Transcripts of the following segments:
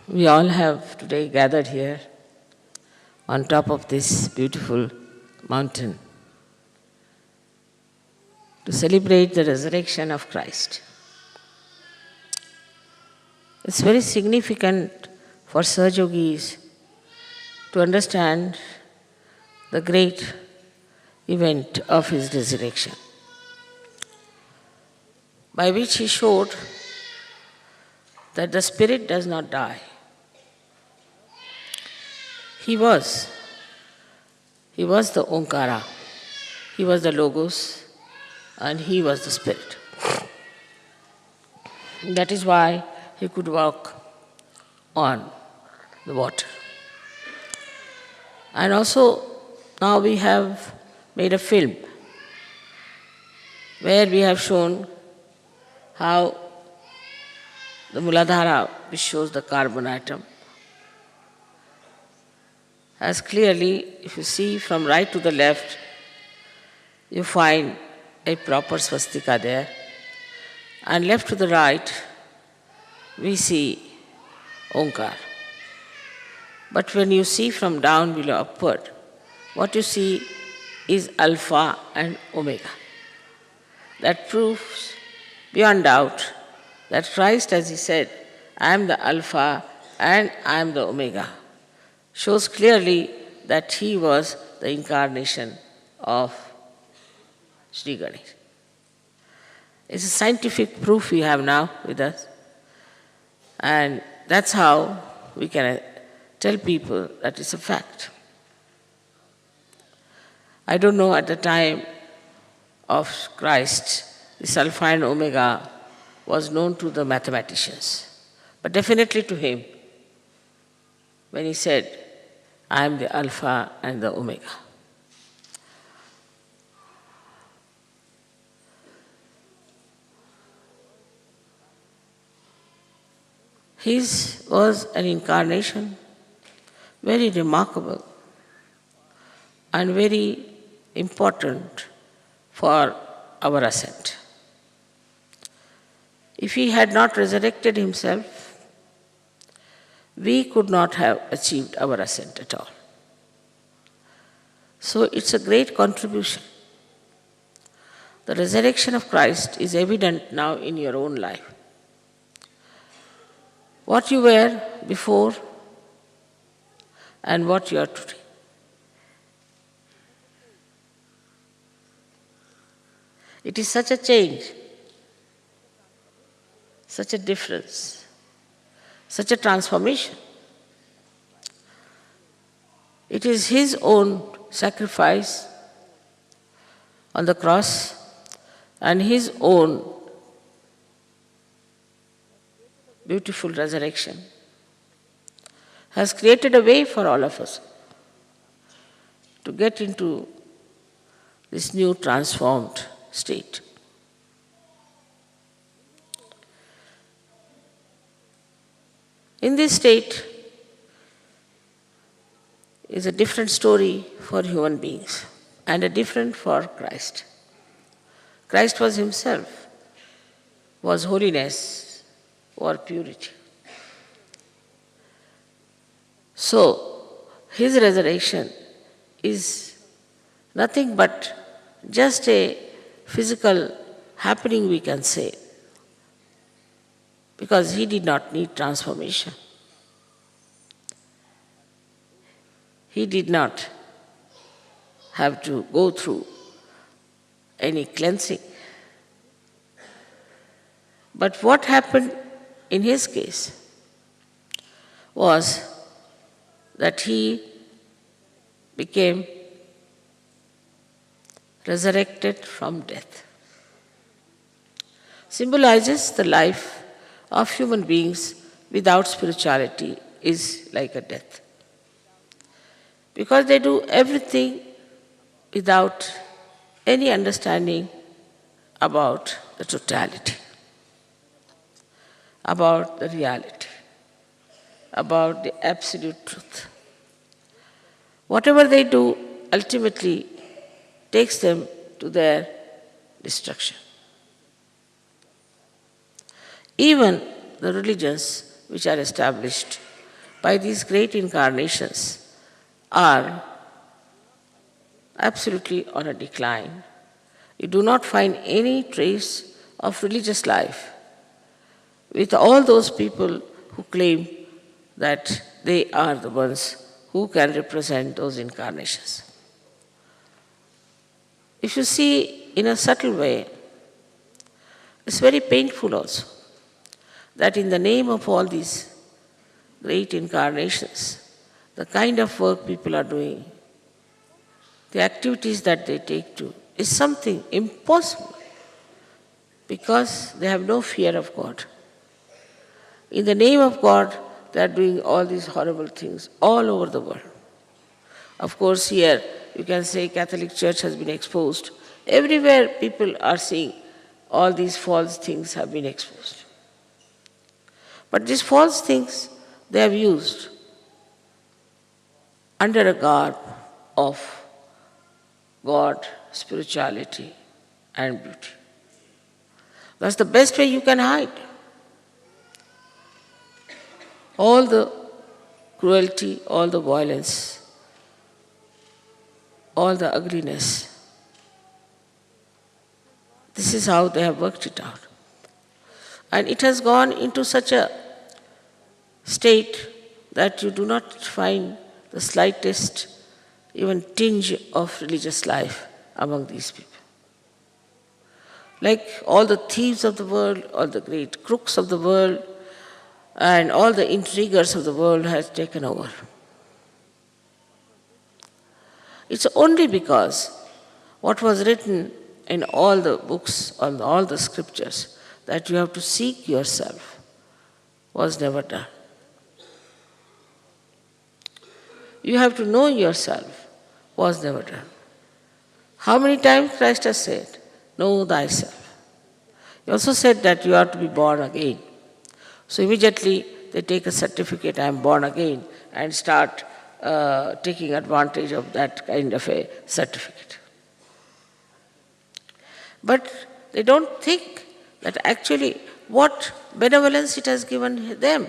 We all have today gathered here on top of this beautiful mountain to celebrate the resurrection of Christ. It's very significant for Sahajogis to understand the great event of his resurrection, by which he showed that the spirit does not die. He was the Omkara, he was the Logos, and he was the Spirit. That is why he could walk on the water. And also, now we have made a film where we have shown how the Muladhara, which shows the carbon atom, as clearly, if you see from right to the left, you find a proper swastika there, and left to the right, we see Omkar. But when you see from down below upward, what you see is Alpha and Omega. That proves beyond doubt that Christ, as he said, I am the Alpha and I am the Omega, shows clearly that he was the incarnation of Sri Ganesh. It's a scientific proof we have now with us, and that's how we can tell people that it's a fact. I don't know at the time of Christ, this Alpha and Omega was known to the mathematicians, but definitely to him, when he said, I am the Alpha and the Omega. His was an incarnation, very remarkable and very important for our ascent. If he had not resurrected himself, we could not have achieved our ascent at all. So it's a great contribution. The resurrection of Christ is evident now in your own life. What you were before and what you are today. It is such a change, such a difference, such a transformation. It is his own sacrifice on the cross and his own beautiful resurrection has created a way for all of us to get into this new transformed state. In this state is a different story for human beings and a different for Christ. Christ was himself, was holiness or purity. So, his resurrection is nothing but just a physical happening, we can say, because he did not need transformation. He did not have to go through any cleansing. But what happened in his case was that he became resurrected from death. Symbolizes the life of human beings without spirituality is like a death. Because they do everything without any understanding about the totality, about the reality, about the absolute truth. Whatever they do ultimately takes them to their destruction. Even the religions which are established by these great incarnations are absolutely on a decline. You do not find any trace of religious life with all those people who claim that they are the ones who can represent those incarnations. If you see in a subtle way, it's very painful also that in the name of all these great incarnations, the kind of work people are doing, the activities that they take to, is something impossible because they have no fear of God. In the name of God, they are doing all these horrible things all over the world. Of course, here you can say Catholic Church has been exposed. Everywhere people are seeing all these false things have been exposed. But these false things they have used under a garb of God, spirituality, and beauty. That's the best way you can hide all the cruelty, all the violence, all the ugliness. This is how they have worked it out. And it has gone into such a state that you do not find the slightest even tinge of religious life among these people. Like all the thieves of the world, all the great crooks of the world, and all the intriguers of the world has taken over. It's only because what was written in all the books, on all the scriptures, that you have to seek yourself, was never done. You have to know yourself, was never done. How many times Christ has said, know thyself. He also said that you are to be born again. So immediately they take a certificate, I am born again, and start taking advantage of that kind of a certificate. But they don't think that actually what benevolence it has given them.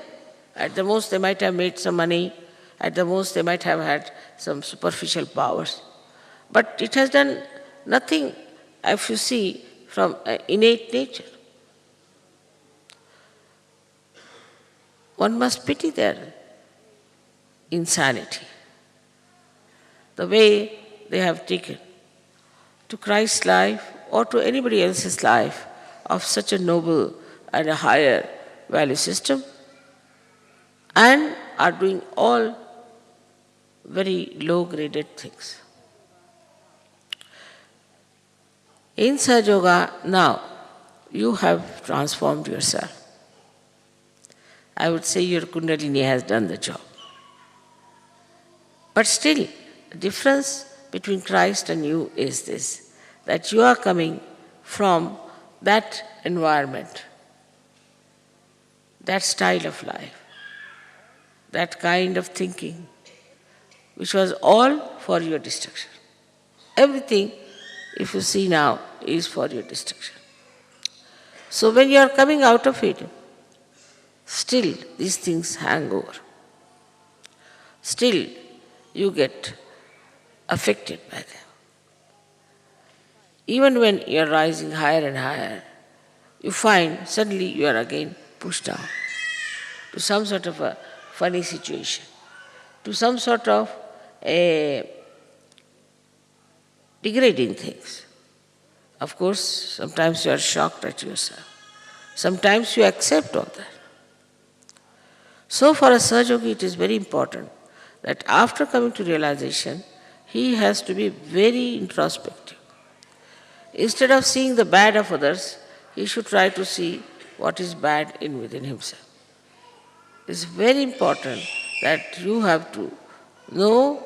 At the most they might have made some money, at the most they might have had some superficial powers. But it has done nothing, if you see, from innate nature. One must pity their insanity, the way they have taken to Christ's life or to anybody else's life of such a noble and a higher value system, and are doing all very low-graded things. In Sahaja Yoga now, you have transformed yourself. I would say your Kundalini has done the job. But still, the difference between Christ and you is this, that you are coming from that environment, that style of life, that kind of thinking, which was all for your destruction. Everything, if you see now, is for your destruction. So when you are coming out of it, still these things hang over. Still you get affected by them. Even when you are rising higher and higher, you find suddenly you are again pushed down to some sort of a funny situation, to some sort of a degrading things. Of course, sometimes you are shocked at yourself. Sometimes you accept all that. So for a Sahaja Yogi, it is very important that after coming to realization, he has to be very introspective. Instead of seeing the bad of others, he should try to see what is bad within himself. It's very important that you have to know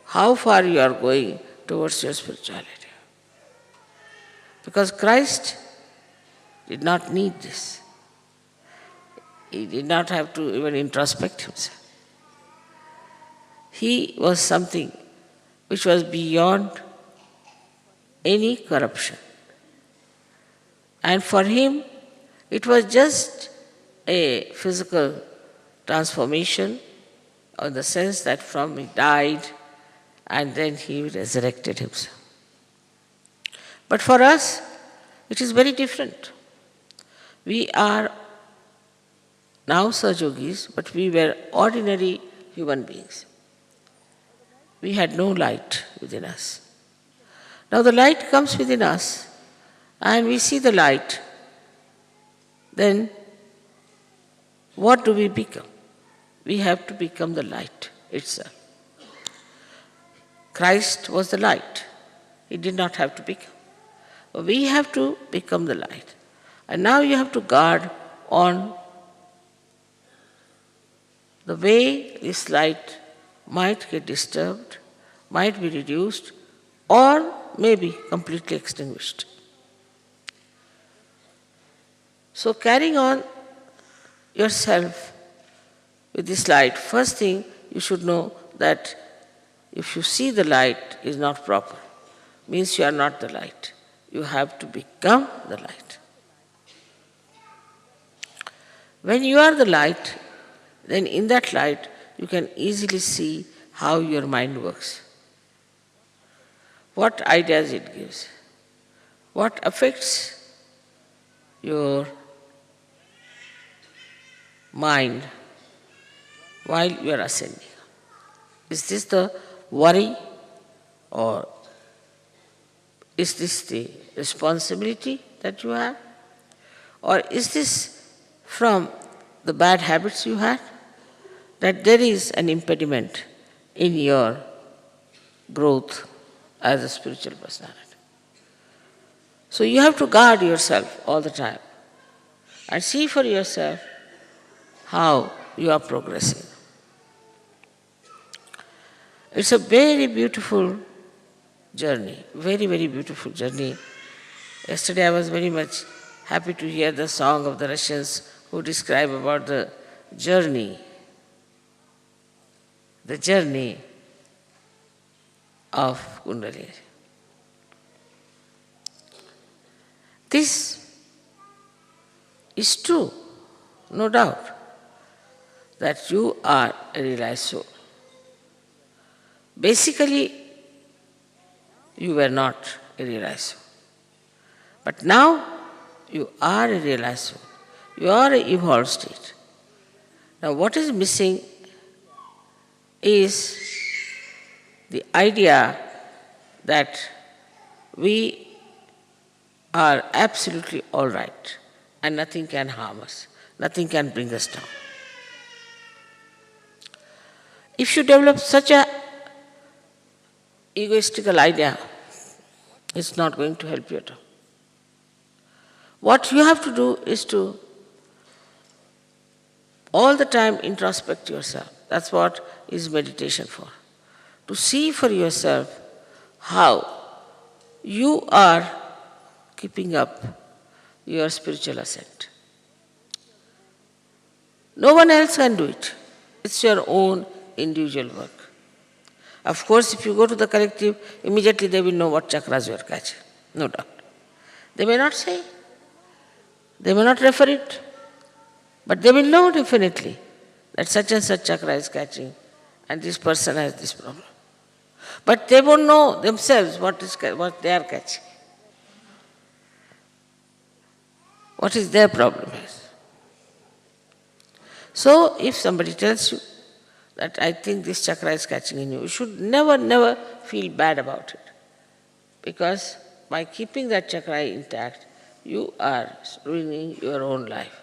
how far you are going towards your spirituality. Because Christ did not need this. He did not have to even introspect himself. He was something which was beyond any corruption. And for him, it was just a physical transformation in the sense that from he died and then he resurrected himself. But for us, it is very different. We are now Sahajogis, but we were ordinary human beings. We had no light within us. Now the light comes within us and we see the light. Then what do we become? We have to become the light itself. Christ was the light. He did not have to become. We have to become the light. And now you have to guard on the way this light might get disturbed, might be reduced, or maybe completely extinguished. So carrying on yourself with this light, first thing you should know that if you see the light is not proper, means you are not the light. You have to become the light. When you are the light, then in that light you can easily see how your mind works, what ideas it gives, what affects your mind while you are ascending. Is this the worry, or is this the responsibility that you have? Or is this from the bad habits you had, that there is an impediment in your growth as a spiritual personality? So you have to guard yourself all the time and see for yourself how you are progressing. It's a very beautiful journey, very, very beautiful journey. Yesterday I was very much happy to hear the song of the Russians who describe about the journey of Kundalini. This is true, no doubt, that you are a realized soul. Basically, you were not a realized soul. But now, you are a realized soul. You are an evolved state. Now, what is missing is the idea that we are absolutely all right and nothing can harm us, nothing can bring us down. If you develop such a egoistical idea, it's not going to help you at all. What you have to do is to all the time introspect yourself. That's what is meditation for. To see for yourself how you are keeping up your spiritual ascent. No one else can do it. It's your own individual work. Of course, if you go to the collective, immediately they will know what chakras you are catching, no doubt. They may not say, they may not refer it, but they will know definitely that such and such chakra is catching and this person has this problem. But they won't know themselves what they are catching. What is their problem is. So if somebody tells you that I think this chakra is catching in you, you should never feel bad about it. Because by keeping that chakra intact, you are ruining your own life.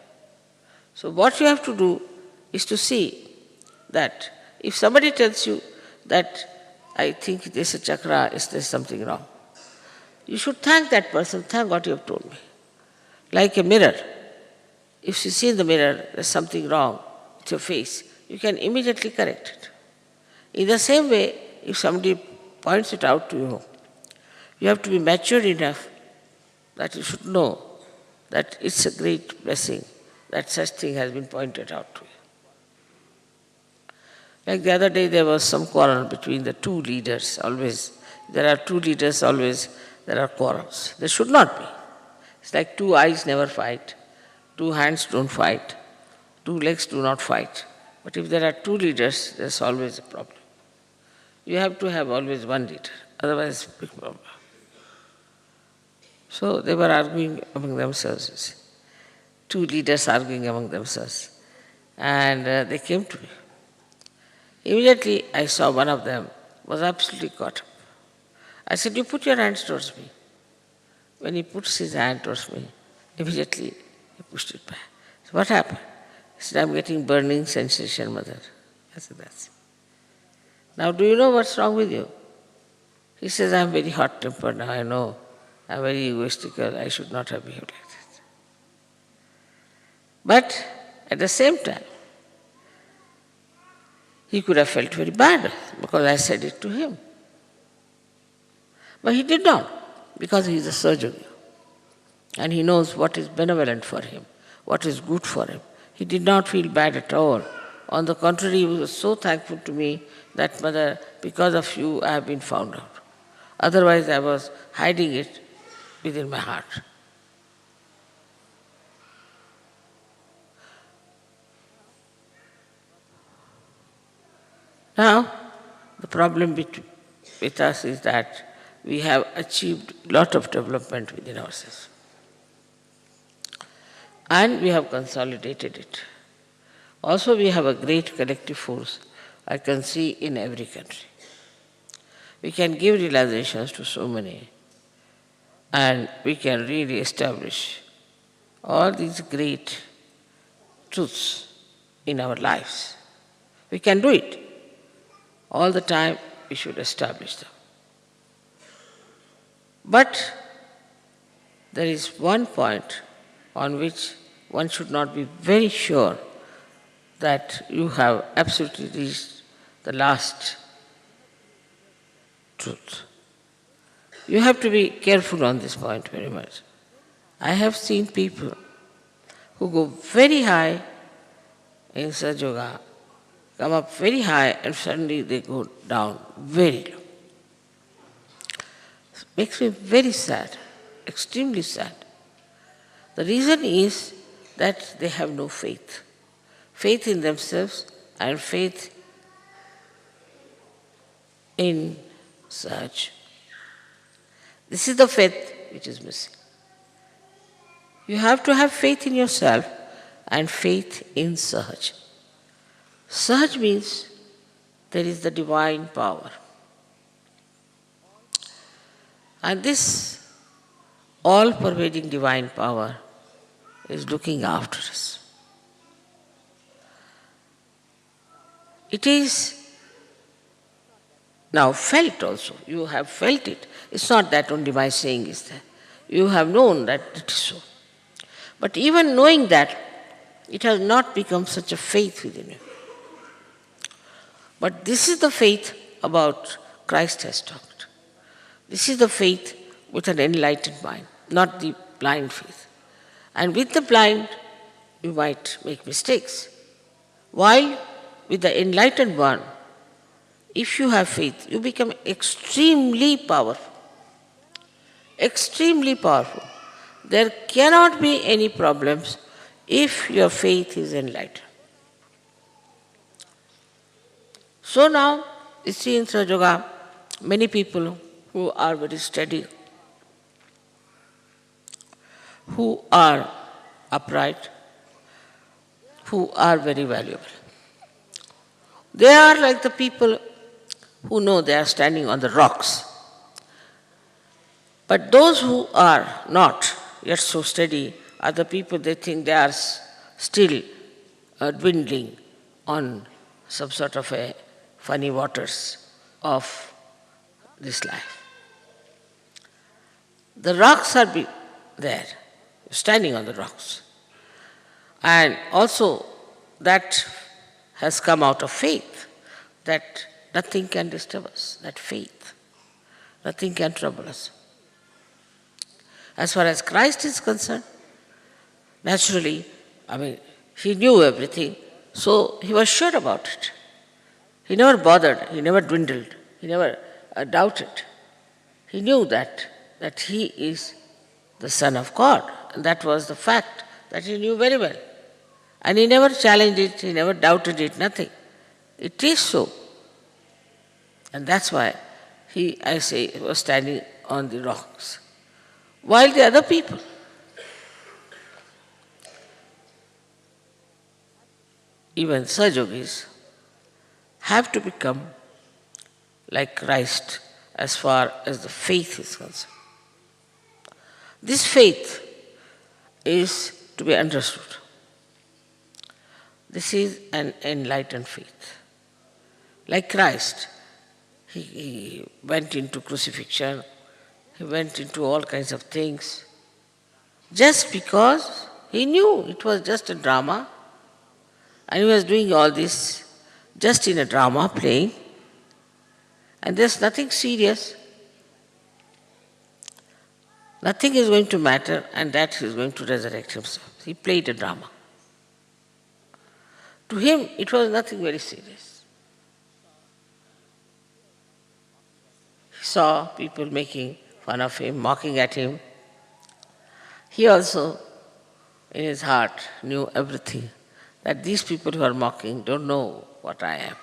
So what you have to do is to see that if somebody tells you that I think this chakra, is there something wrong, you should thank that person, thank what you have told me. Like a mirror. If you see in the mirror there's something wrong with your face, you can immediately correct it. In the same way, if somebody points it out to you, you have to be mature enough that you should know that it's a great blessing that such thing has been pointed out to you. Like the other day, there was some quarrel between the two leaders. Always, there are two leaders, always there are quarrels. There should not be. It's like two eyes never fight, two hands don't fight, two legs do not fight. But if there are two leaders, there's always a problem. You have to have always one leader, otherwise big problem. So they were arguing among themselves, you see. Two leaders arguing among themselves. And they came to me. Immediately I saw one of them was absolutely caught up. I said, you put your hands towards me. When he puts his hand towards me, immediately he pushed it back. So what happened? He said, I'm getting burning sensation, mother. I said, that's it. Now do you know what's wrong with you? He says, I'm very hot-tempered now, I know. I'm very egoistical, I should not have behaved like that. But at the same time, he could have felt very bad because I said it to him. But he did not, because he is a Sahaja. And he knows what is benevolent for him, what is good for him. He did not feel bad at all. On the contrary, he was so thankful to me that, mother, because of you, I have been found out. Otherwise, I was hiding it within my heart. Now, the problem with us is that we have achieved a lot of development within ourselves. And we have consolidated it. Also, we have a great collective force I can see in every country. We can give realizations to so many, and we can really establish all these great truths in our lives. We can do it. All the time we should establish them. But there is one point on which one should not be very sure that you have absolutely reached the last truth. You have to be careful on this point very much. I have seen people who go very high in Sahaja Yoga, come up very high and suddenly they go down very low. It makes me very sad, extremely sad. The reason is that they have no faith. Faith in themselves and faith in Sahaj. This is the faith which is missing. You have to have faith in yourself and faith in Sahaj. Sahaj means there is the divine power. And this all-pervading divine power is looking after us. It is now felt also. You have felt it. It's not that only my saying is there. You have known that it is so. But even knowing that, it has not become such a faith within you. But this is the faith about Christ has talked. This is the faith with an enlightened mind, not the blind faith. And with the blind, you might make mistakes. While with the enlightened one, if you have faith, you become extremely powerful. Extremely powerful. There cannot be any problems if your faith is enlightened. So now, you see in Sahaja Yoga, many people who are very steady, who are upright, who are very valuable. They are like the people who know they are standing on the rocks. But those who are not yet so steady are the people they think they are still dwindling on some sort of a funny waters of this life. The rocks are there, standing on the rocks. And also that has come out of faith, that nothing can disturb us, that faith. Nothing can trouble us. As far as Christ is concerned, naturally, he knew everything, so he was sure about it. He never bothered, he never dwindled, he never doubted. He knew that he is the Son of God, and that was the fact that he knew very well. And he never challenged it, he never doubted it, nothing. It is so. And that's why he, I say, was standing on the rocks. While the other people, even Sajogis, have to become like Christ as far as the faith is concerned. This faith is to be understood. This is an enlightened faith. Like Christ, he went into crucifixion, he went into all kinds of things, just because he knew it was just a drama, and he was doing all this just in a drama, playing, and there's nothing serious. Nothing is going to matter, and that he is going to resurrect himself. He played a drama. To him, it was nothing very serious. He saw people making fun of him, mocking at him. He also, in his heart, knew everything, that these people who are mocking don't know what I am.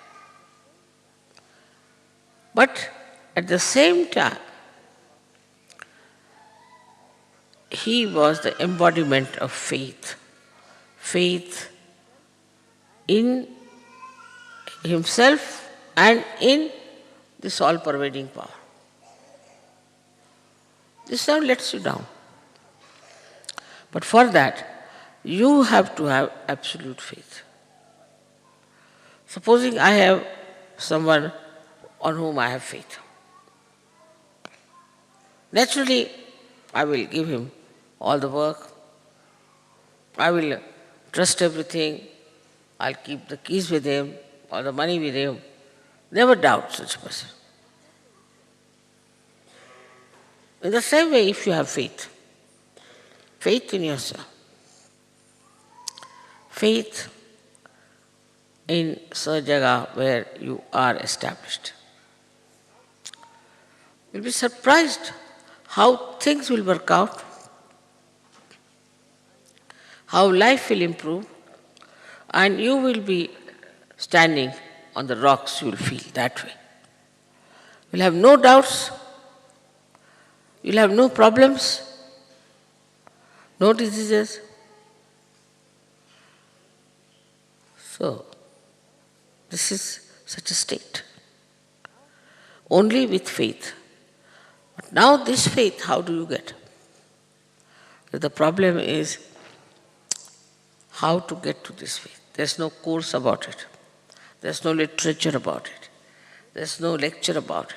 But at the same time, he was the embodiment of faith. Faith in himself and in this all-pervading power. This now lets you down. But for that, you have to have absolute faith. Supposing I have someone on whom I have faith. Naturally, I will give him all the work. I will trust everything. I'll keep the keys with him or the money with him. Never doubt such a person. In the same way, if you have faith, faith in yourself, faith in such jaga where you are established, you'll be surprised how things will work out, how life will improve, and you will be standing on the rocks, you will feel that way. You'll have no doubts, you'll have no problems, no diseases. So, this is such a state. Only with faith. But now this faith, how do you get? The problem is how to get to this faith. There's no course about it. There's no literature about it. There's no lecture about it.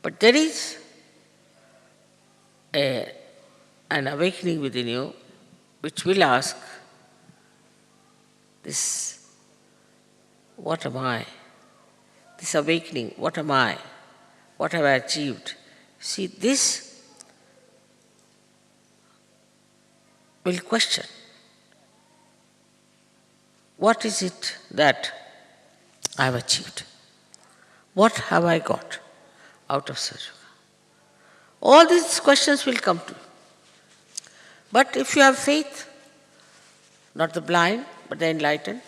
But there is an awakening within you which will ask this, what am I? This awakening, what am I? What have I achieved? See, this will question. What is it that I have achieved? What have I got out of Sahaja Yoga? All these questions will come to you. But if you have faith, not the blind, but the enlightened,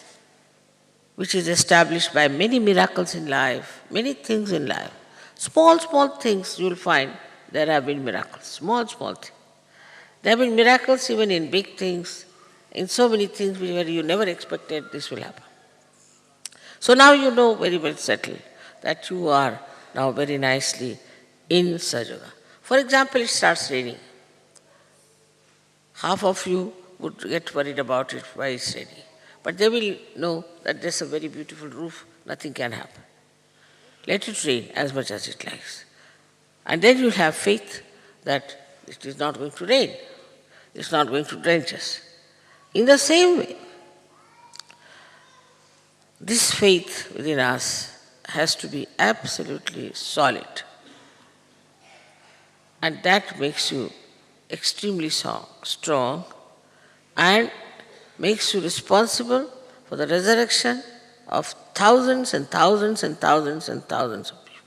which is established by many miracles in life, many things in life, small, small things you will find there have been miracles, small, small things. There have been miracles even in big things, in so many things where you never expected this will happen. So now you know very well settled that you are now very nicely in Sahaja Yoga. For example, it starts raining. Half of you would get worried about it, why it's raining. But they will know that there's a very beautiful roof, nothing can happen. Let it rain as much as it likes. And then you'll have faith that it is not going to rain. It's not going to drench us. In the same way, this faith within us has to be absolutely solid. And that makes you extremely strong and makes you responsible for the resurrection of thousands and thousands and thousands and thousands of people.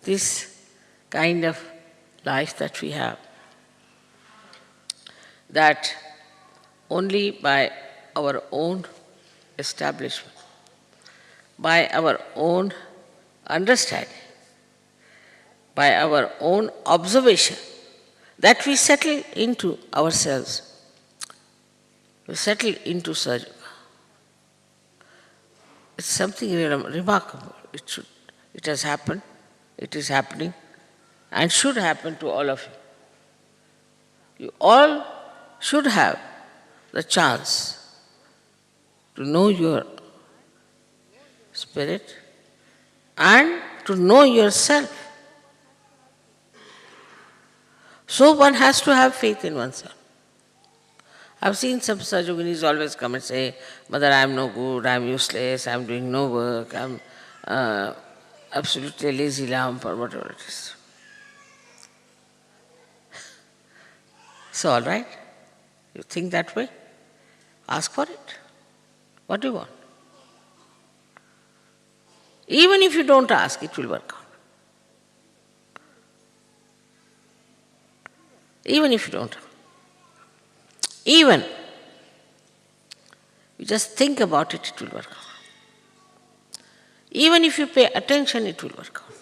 This kind of life that we have. That only by our own establishment, by our own understanding, by our own observation, that we settle into ourselves. We settle into Sahaja. It's something remarkable. It has happened, it is happening, and should happen to all of you. You all should have the chance to know your spirit and to know yourself. So one has to have faith in oneself. I've seen some Sahajoginis always come and say, Mother, I'm no good, I'm useless, I'm doing no work, I'm absolutely lazy lamp or whatever it is. So all right, you think that way? Ask for it. What do you want? Even if you don't ask, it will work out. Even if you don't. Even you just think about it, it will work out. Even if you pay attention, it will work out.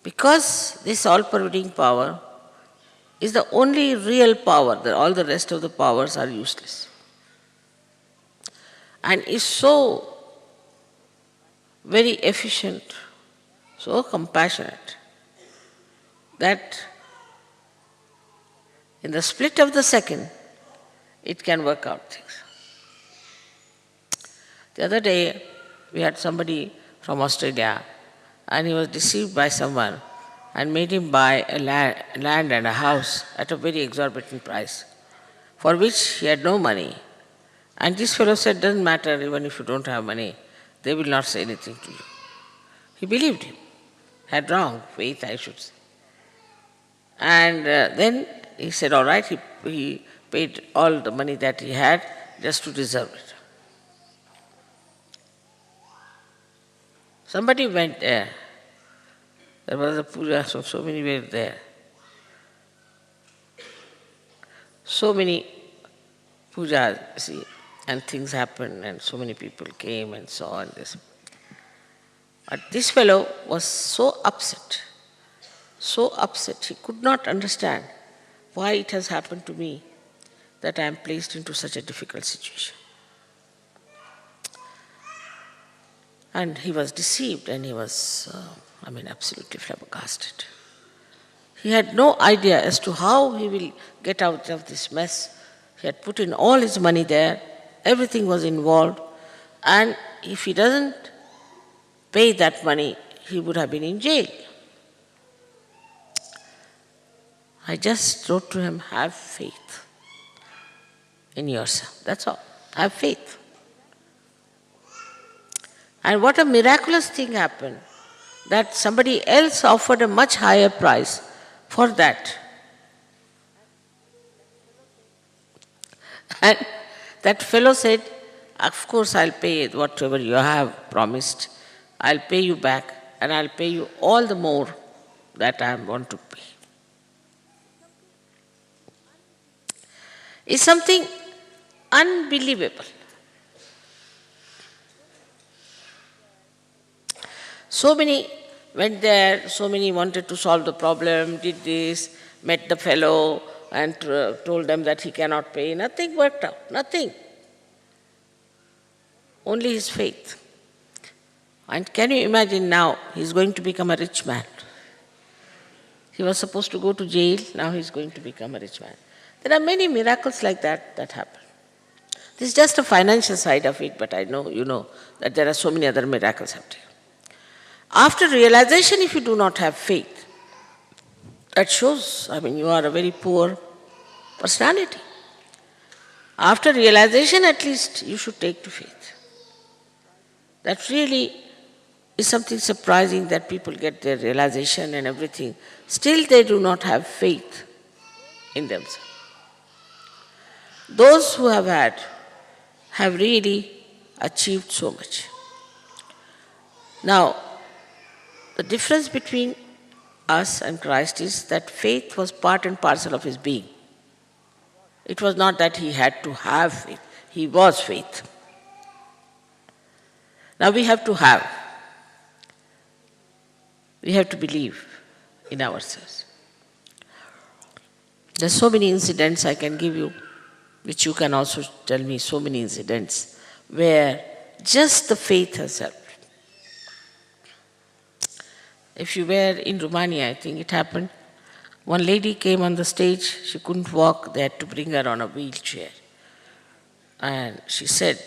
Because this all-pervading power is the only real power, all the rest of the powers are useless. And is so very efficient, so compassionate, that in the split of the second, it can work out things. The other day, we had somebody from Australia, and he was deceived by someone and made him buy a land and a house at a very exorbitant price, for which he had no money. And this fellow said, doesn't matter, even if you don't have money, they will not say anything to you. He believed him, had wrong faith, I should say. And then he said, all right, he paid all the money that he had just to deserve it. Somebody went there. There was a puja, so many were there. So many pujas, see, and things happened, and so many people came and saw and this. But this fellow was so upset, he could not understand why it has happened to me that I am placed into such a difficult situation. And he was deceived and he was, absolutely flabbergasted. He had no idea as to how he will get out of this mess. He had put in all his money there, everything was involved, and if he doesn't pay that money, he would have been in jail. I just wrote to him, have faith in yourself. That's all. Have faith. And what a miraculous thing happened, that somebody else offered a much higher price for that. And that fellow said, of course I'll pay whatever you have promised. I'll pay you back, and I'll pay you all the more that I want to pay. It's something unbelievable. So many went there, so many wanted to solve the problem, did this, met the fellow and told them that he cannot pay. Nothing worked out, nothing. Only his faith. And can you imagine now, he's going to become a rich man. He was supposed to go to jail, now he's going to become a rich man. There are many miracles like that happen. This is just a financial side of it, but I know you know that there are so many other miracles happening. After realization, if you do not have faith, that shows, you are a very poor personality. After realization, at least, you should take to faith. That really is something surprising, that people get their realization and everything. Still, they do not have faith in themselves. Those who have really achieved so much. Now, the difference between us and Christ is that faith was part and parcel of his being. It was not that he had to have faith, he was faith. Now we have to have. We have to believe in ourselves. There's so many incidents I can give you, which you can also tell me, so many incidents where just the faith has helped. If you were in Romania, I think it happened, one lady came on the stage, she couldn't walk, they had to bring her on a wheelchair. And she said,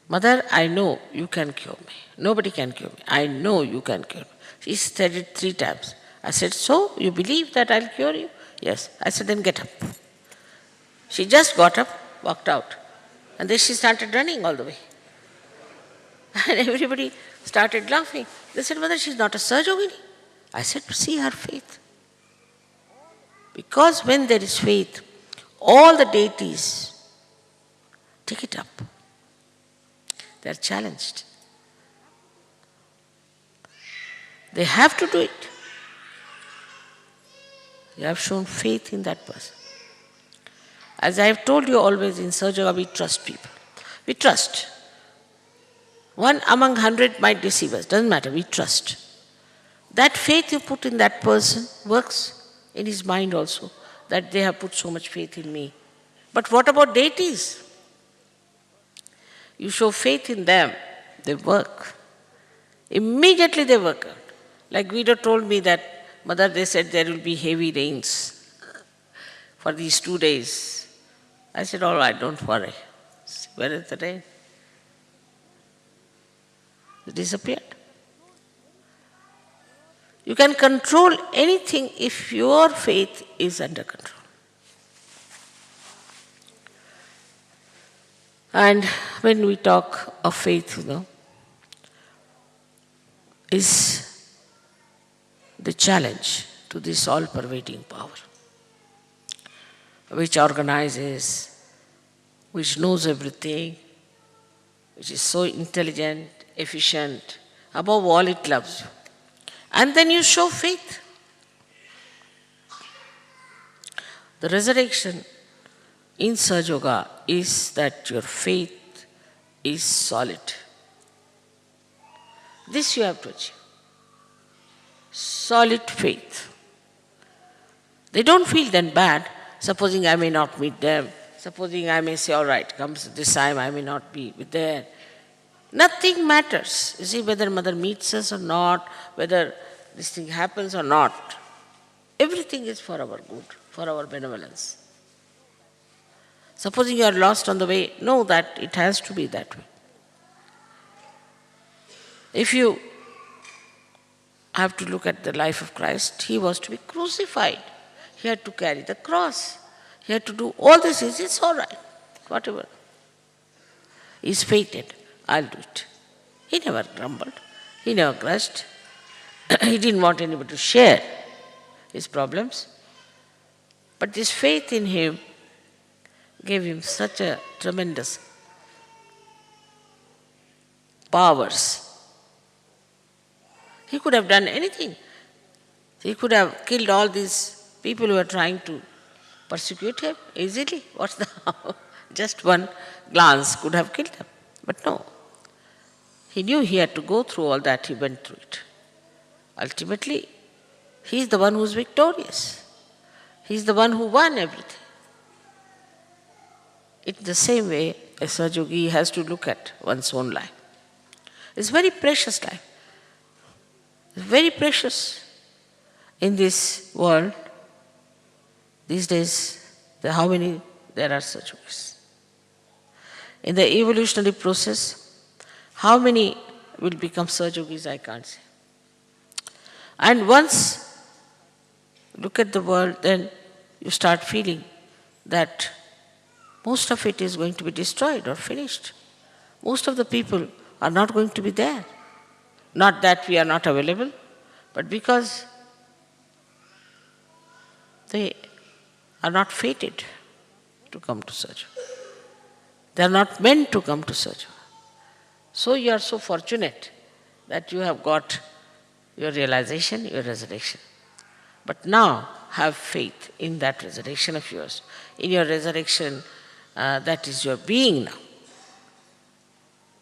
"Mother, I know you can cure me. Nobody can cure me. I know you can cure me." She said it 3 times. I said, "So, you believe that I'll cure you?" "Yes." I said, "Then get up." She just got up, walked out. And then she started running all the way. And everybody started laughing. They said, "Mother, she's not a Sahajogini." I said, "See her faith." Because when there is faith, all the deities take it up. They are challenged. They have to do it. You have shown faith in that person. As I have told you always in Sahaja Yoga, we trust people. We trust. One among 100 might deceive us. Doesn't matter, we trust. That faith you put in that person works in his mind also, that they have put so much faith in me. But what about deities? You show faith in them, they work. Immediately they work out. Like Guido told me that, "Mother, they said there will be heavy rains for these 2 days." I said, "All right, don't worry." Where is the rain? It disappeared. You can control anything if your faith is under control. And when we talk of faith, is the challenge to this all-pervading power, which organizes, which knows everything, which is so intelligent, efficient. Above all, it loves you. And then you show faith. The resurrection in Sahaja Yoga is that your faith is solid. This you have to achieve. Solid faith. They don't feel then bad, supposing I may not meet them, supposing I may say, "All right, comes this time I may not be there." Nothing matters. You see, whether Mother meets us or not, whether this thing happens or not, everything is for our good, for our benevolence. Supposing you are lost on the way, know that it has to be that way. If you have to look at the life of Christ, he was to be crucified. He had to carry the cross. He had to do all this. It's all right, whatever. He's fated. I'll do it. He never grumbled. He never grudged. He didn't want anybody to share his problems. But this faith in him gave him such a tremendous powers. He could have done anything. He could have killed all these people who were trying to persecute him easily. What's the harm? Just one glance could have killed them. But no. He knew he had to go through all that, he went through it. Ultimately, he is the one who is victorious. He is the one who won everything. In the same way, a Sahaja Yogi has to look at one's own life. It's very precious life. It's very precious in this world. These days, how many there are Sahaja Yogis? In the evolutionary process, how many will become Sahaja Yogis, I can't say. And once look at the world, then you start feeling that most of it is going to be destroyed or finished. Most of the people are not going to be there. Not that we are not available, but because they are not fated to come to Sahaja. They are not meant to come to Sahaja. So you are so fortunate that you have got your realization, your resurrection. But now have faith in that resurrection of yours. In your resurrection, that is your being now.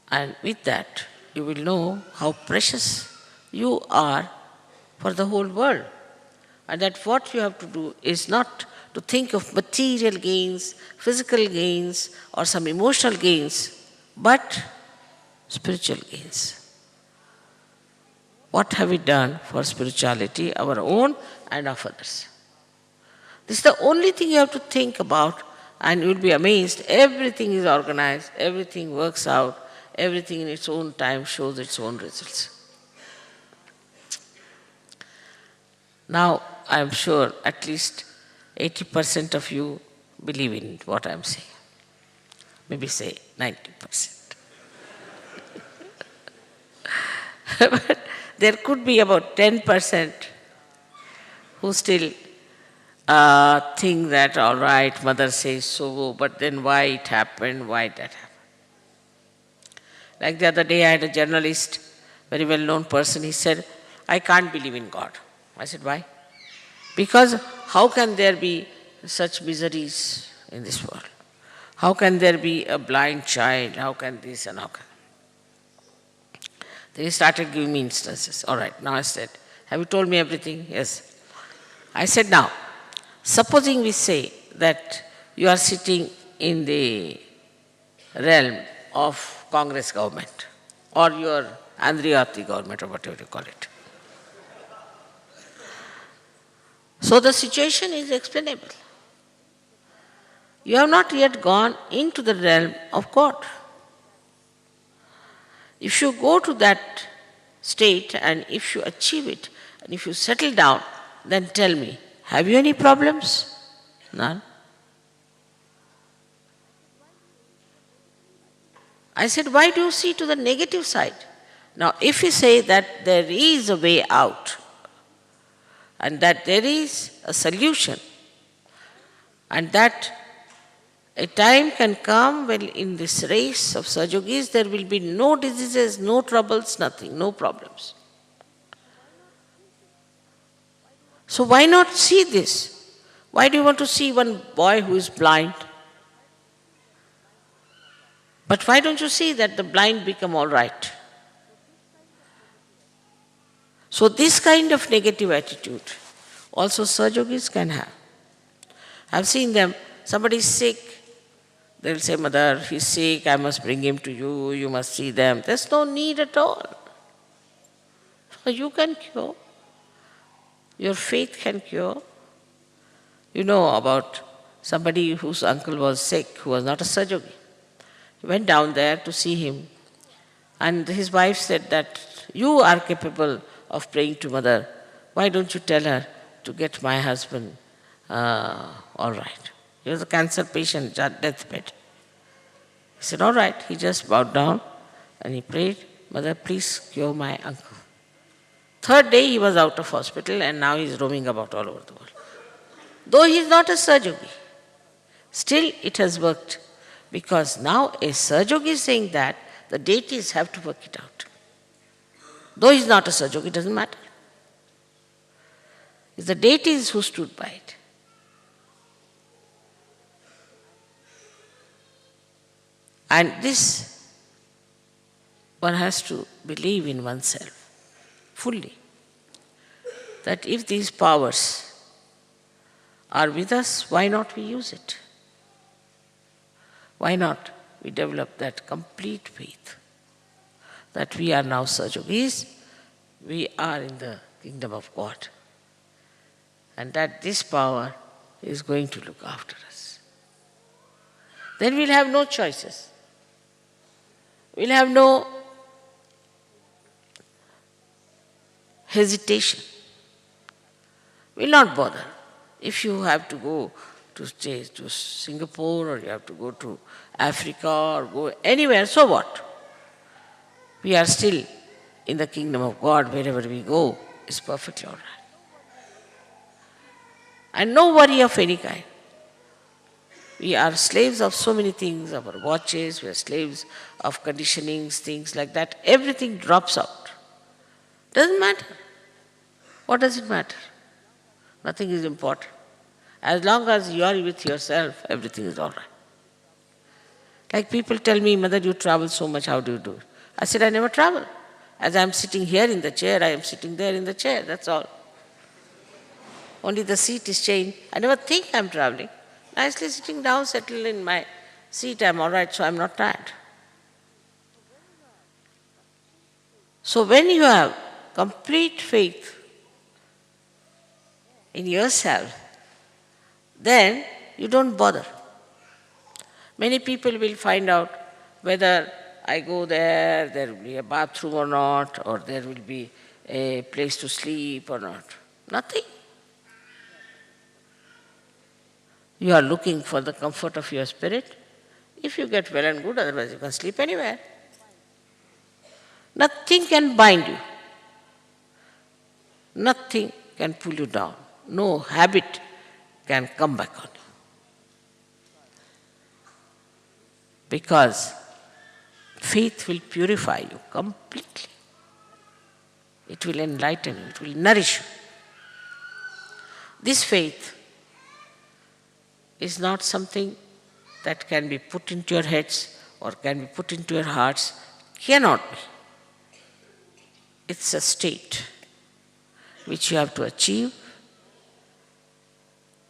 And with that, you will know how precious you are for the whole world. And that what you have to do is not to think of material gains, physical gains, or some emotional gains, but spiritual gains. What have we done for spirituality, our own and of others? This is the only thing you have to think about, and you will be amazed. Everything is organized, everything works out, everything in its own time shows its own results. Now, I am sure at least 80% of you believe in what I am saying. Maybe say 90%. But there could be about 10% who still think that, all right, mother says so, but then why it happened, why that happened. Like the other day, I had a journalist, very well-known person, he said, I can't believe in God. I said, why? Because how can there be such miseries in this world? How can there be a blind child? How can this and how can... Then he started giving me instances. All right, now I said, have you told me everything? Yes. I said, now, supposing we say that you are sitting in the realm of Congress government or your Andriyati government or whatever you call it. So the situation is explainable. You have not yet gone into the realm of God. If you go to that state and if you achieve it and if you settle down, then tell me, have you any problems? None. I said, why do you see to the negative side? Now, if you say that there is a way out and that there is a solution and that a time can come when in this race of Sahaja-yogis there will be no diseases, no troubles, nothing, no problems. So why not see this? Why do you want to see one boy who is blind? But why don't you see that the blind become all right? So this kind of negative attitude also Sahaja-yogis can have. I've seen them, somebody is sick, they'll say, mother, he's sick, I must bring him to you, you must see them. There's no need at all. You can cure. Your faith can cure. You know about somebody whose uncle was sick, who was not a Sahaja-yogi. He went down there to see him. And his wife said that, you are capable of praying to mother. Why don't you tell her to get my husband all right? He was a cancer patient at deathbed. He said, all right. He just bowed down and he prayed, mother, please cure my uncle. Third day he was out of hospital and now he's roaming about all over the world. Though he is not a Sahaja-yogi, still it has worked. Because now a Sahaja-yogi is saying that the deities have to work it out. Though he is not a Sahaja-yogi, it doesn't matter. It's the deities who stood by it. And this, one has to believe in oneself fully. That if these powers are with us, why not we use it? Why not we develop that complete faith that we are now Sahaja-yogis, we are in the kingdom of God, and that this power is going to look after us. Then we'll have no choices. We'll have no hesitation. We'll not bother. If you have to go to stay to Singapore or you have to go to Africa or go anywhere, so what? We are still in the kingdom of God. Wherever we go is perfectly all right. And no worry of any kind. We are slaves of so many things, of our watches, we are slaves of conditionings, things like that. Everything drops out. Doesn't matter. What does it matter? Nothing is important. As long as you are with yourself, everything is all right. Like people tell me, Mother, you travel so much, how do you do it? I said, I never travel. As I am sitting here in the chair, I am sitting there in the chair, that's all. Only the seat is changed. I never think I am traveling. Nicely sitting down, settled in my seat, I am all right, so I am not tired. So when you have complete faith in yourself, then you don't bother. Many people will find out whether I go there, there will be a bathroom or not, or there will be a place to sleep or not. Nothing. You are looking for the comfort of your spirit. If you get well and good, otherwise you can sleep anywhere. Nothing can bind you. Nothing can pull you down. No habit can come back on you. Because faith will purify you completely. It will enlighten you, it will nourish you. This faith is not something that can be put into your heads or can be put into your hearts. Cannot be. It's a state which you have to achieve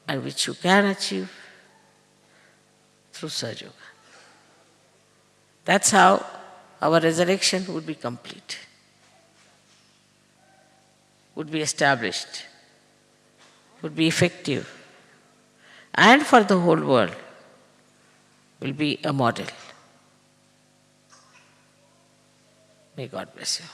and which you can achieve through Sahaja Yoga. That's how our resurrection would be complete, would be established, would be effective, and for the whole world will be a model. May God bless you.